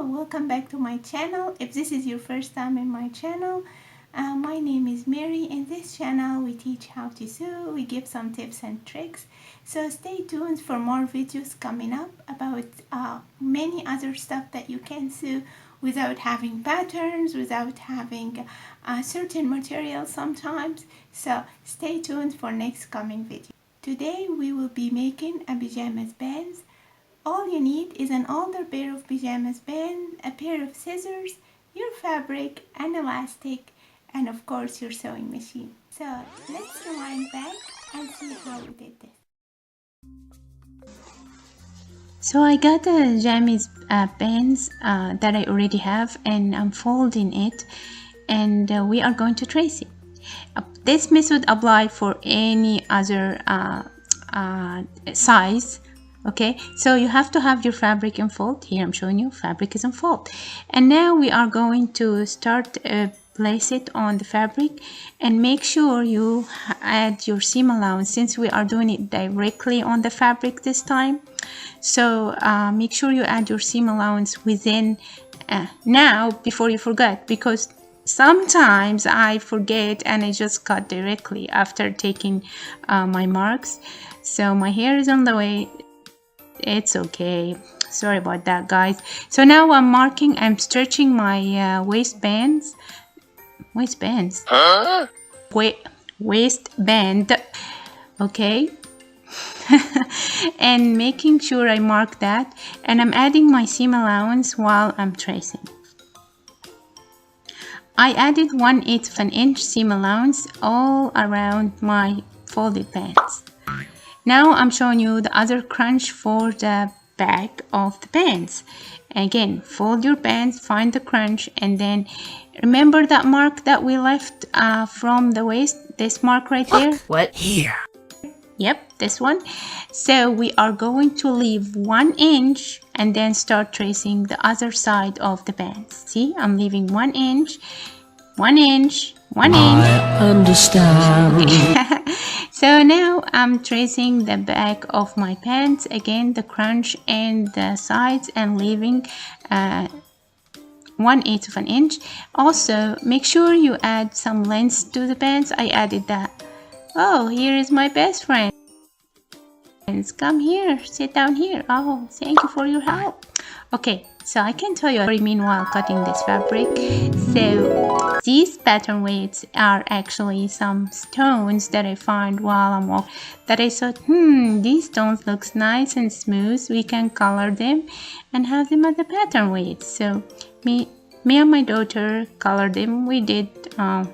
welcome back to my channel. If this is your first time in my channel, my name is Mary. In this channel we teach how to sew, we give some tips and tricks, so stay tuned for more videos coming up about many other stuff that you can sew without having patterns, without having certain materials sometimes. So stay tuned for next coming video. Today we will be making a pajamas bands. All you need is an older pair of pajamas band, a pair of scissors, your fabric, an elastic, and of course your sewing machine. So let's rewind back and see how we did this. So I got the jammies bands that I already have, and I'm folding it, and we are going to trace it. This method applies for any other size. Okay, so you have to have your fabric in fold. Here I'm showing you fabric is in fold, and now we are going to start place it on the fabric, and make sure you add your seam allowance since we are doing it directly on the fabric this time. So make sure you add your seam allowance within now before you forget, because sometimes I forget and I just cut directly after taking my marks. So my hair is on the way. It's okay, sorry about that, guys. So now I'm stretching my waistband, okay. And making sure I mark that, and I'm adding my seam allowance while I'm tracing. I added 1/8 of an inch seam allowance all around my folded bands. Now I'm showing you the other crunch for the back of the bands. Again, fold your bands, find the crunch, and then remember that mark that we left from the waist, this mark right there? What? Here. Yep, this one. So we are going to leave 1 inch and then start tracing the other side of the bands. See, I'm leaving 1 inch, 1 inch, 1 inch. I understand. So now I'm tracing the back of my pants, again the crunch and the sides, and leaving 1/8 of an inch. Also make sure you add some length to the pants. I added that. Oh, here is my best friend. Come here, sit down here. Oh, thank you for your help. Okay, so I can tell you what I mean while cutting this fabric. So these pattern weights are actually some stones that I found while I'm walking, that I thought, these stones looks nice and smooth. We can color them and have them as the pattern weights. So me and my daughter colored them. We did a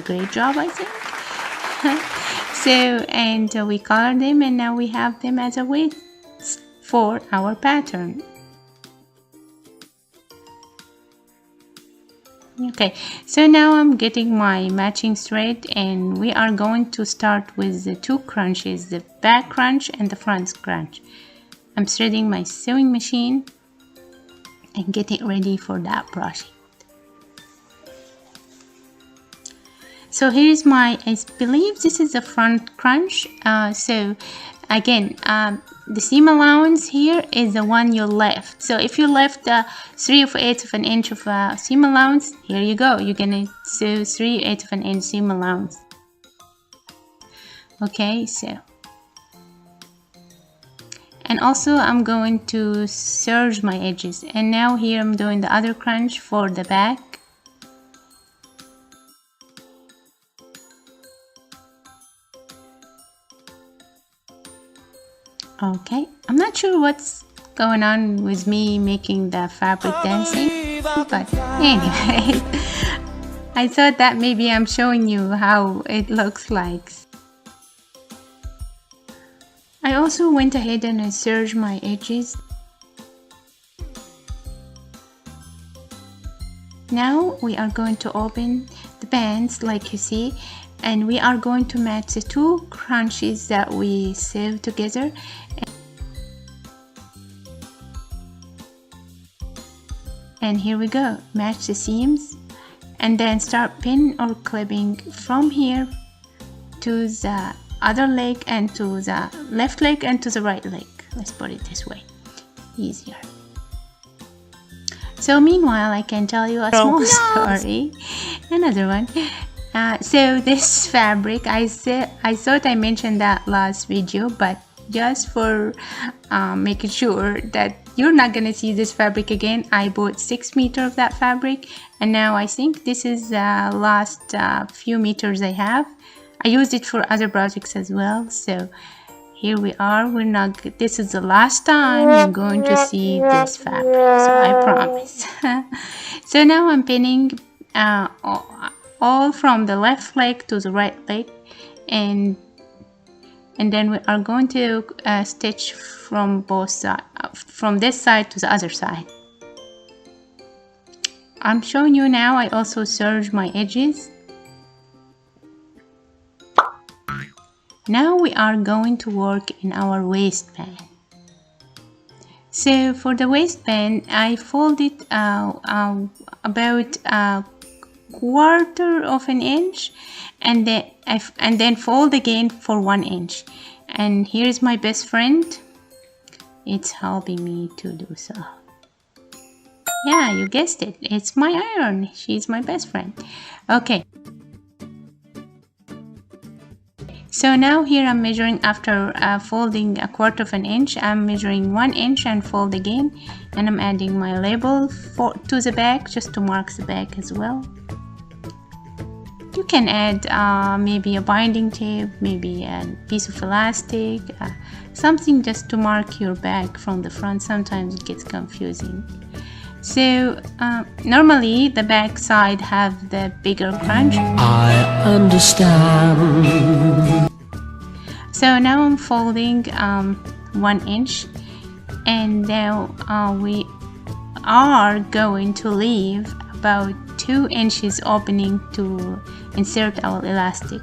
great job, I think. So, and we colored them, and now we have them as a weight for our pattern. Okay, so now I'm getting my matching thread, and we are going to start with the two crunches, the back crunch and the front crunch. I'm threading my sewing machine and getting ready for that project. So here's my, I believe this is the front crunch. So again, the seam allowance here is the one you left. So if you left 3/8 of an inch of seam allowance, here you go. You're gonna sew 3/8 of an inch seam allowance. Okay, so. And also I'm going to serge my edges. And now here I'm doing the other crunch for the back. Okay, I'm not sure what's going on with me making the fabric dancing, but anyway, I thought that maybe I'm showing you how it looks like. I also went ahead and I serged my edges. Now we are going to open the bands like you see, and we are going to match the two crunches that we sewed together. And here we go, match the seams, and then start pinning or clipping from here to the other leg, and to the left leg, and to the right leg. Let's put it this way, easier. So meanwhile, I can tell you a small story. Another one. So this fabric, I thought I mentioned that last video, but just for making sure that you're not gonna see this fabric again, I bought 6 meters of that fabric, and now I think this is the last few meters I have. I used it for other projects as well, so here we are. This is the last time you're going to see this fabric, so I promise. So now I'm pinning all from the left leg to the right leg, and then we are going to stitch from both sides, from this side to the other side. I'm showing you now. I also serge my edges. Now we are going to work in our waistband. So for the waistband, I folded about a quarter of an inch, and then fold again for 1 inch. And here's my best friend. It's helping me to do so. Yeah, you guessed it. It's my iron. She's my best friend. Okay. So now here I'm measuring after folding a quarter of an inch. I'm measuring 1 inch and fold again, and I'm adding my label to the back just to mark the back as well. You can add maybe a binding tape, maybe a piece of elastic, something just to mark your back from the front. Sometimes it gets confusing. So normally the back side have the bigger crunch. I understand. So now I'm folding 1 inch, and now we are going to leave about 2 inches opening to insert our elastic.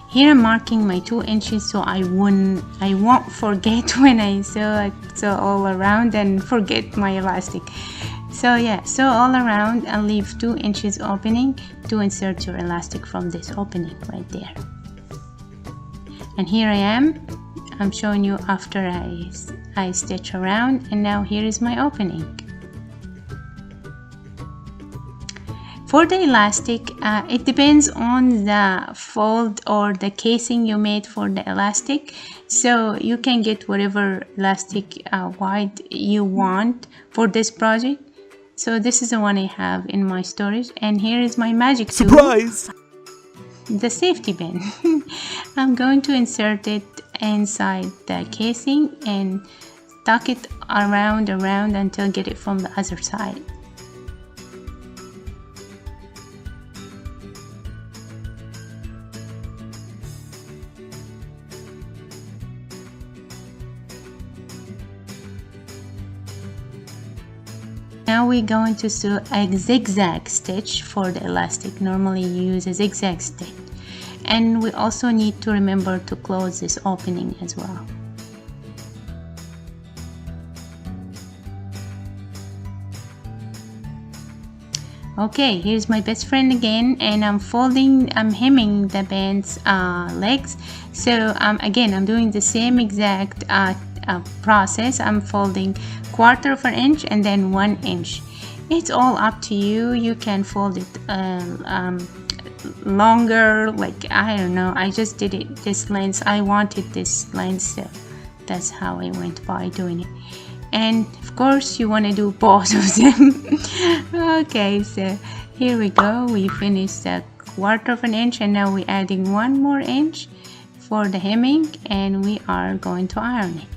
Here I'm marking my 2 inches so I won't forget when I sew all around and forget my elastic. So yeah, sew all around and leave 2 inches opening to insert your elastic from this opening right there. And here I am. I'm showing you after I stitch around, and now here is my opening. For the elastic, it depends on the fold or the casing you made for the elastic. So you can get whatever elastic wide you want for this project. So this is the one I have in my storage, and here is my magic surprise tool, the safety pin. I'm going to insert it inside the casing and tuck it around until get it from the other side. Now we're going to sew a zigzag stitch for the elastic. Normally you use a zigzag stitch. And we also need to remember to close this opening as well. Okay, here's my best friend again, and I'm hemming the band's legs. So again, I'm doing the same exact process. I'm folding quarter of an inch and then 1 inch. It's all up to you. You can fold it longer, like I don't know. I just did it this length. I wanted this length, so that's how I went by doing it. And of course you want to do both of them. Okay, so here we go. We finished the quarter of an inch, and now we're adding 1 more inch for the hemming, and we are going to iron it.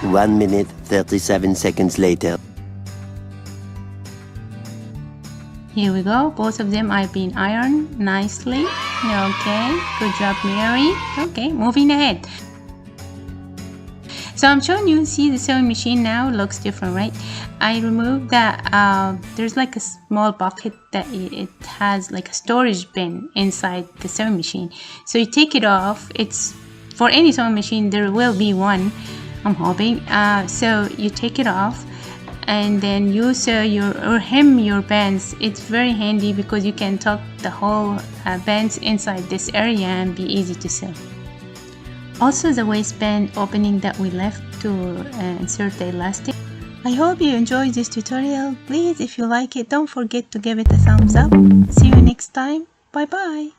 1 minute 37 seconds later. Here we go. Both of them are being ironed nicely. Okay, good job, Mary. Okay, moving ahead. So I'm showing you, see the sewing machine now looks different, right? I removed that, there's like a small bucket that it has like a storage bin inside the sewing machine. So you take it off. It's for any sewing machine, there will be one, I'm hoping. So you take it off, and then you sew or hem your bands. It's very handy because you can tuck the whole bands inside this area and be easy to sew. Also the waistband opening that we left to insert the elastic. I hope you enjoyed this tutorial. Please, if you like it, don't forget to give it a thumbs up. See you next time. Bye bye.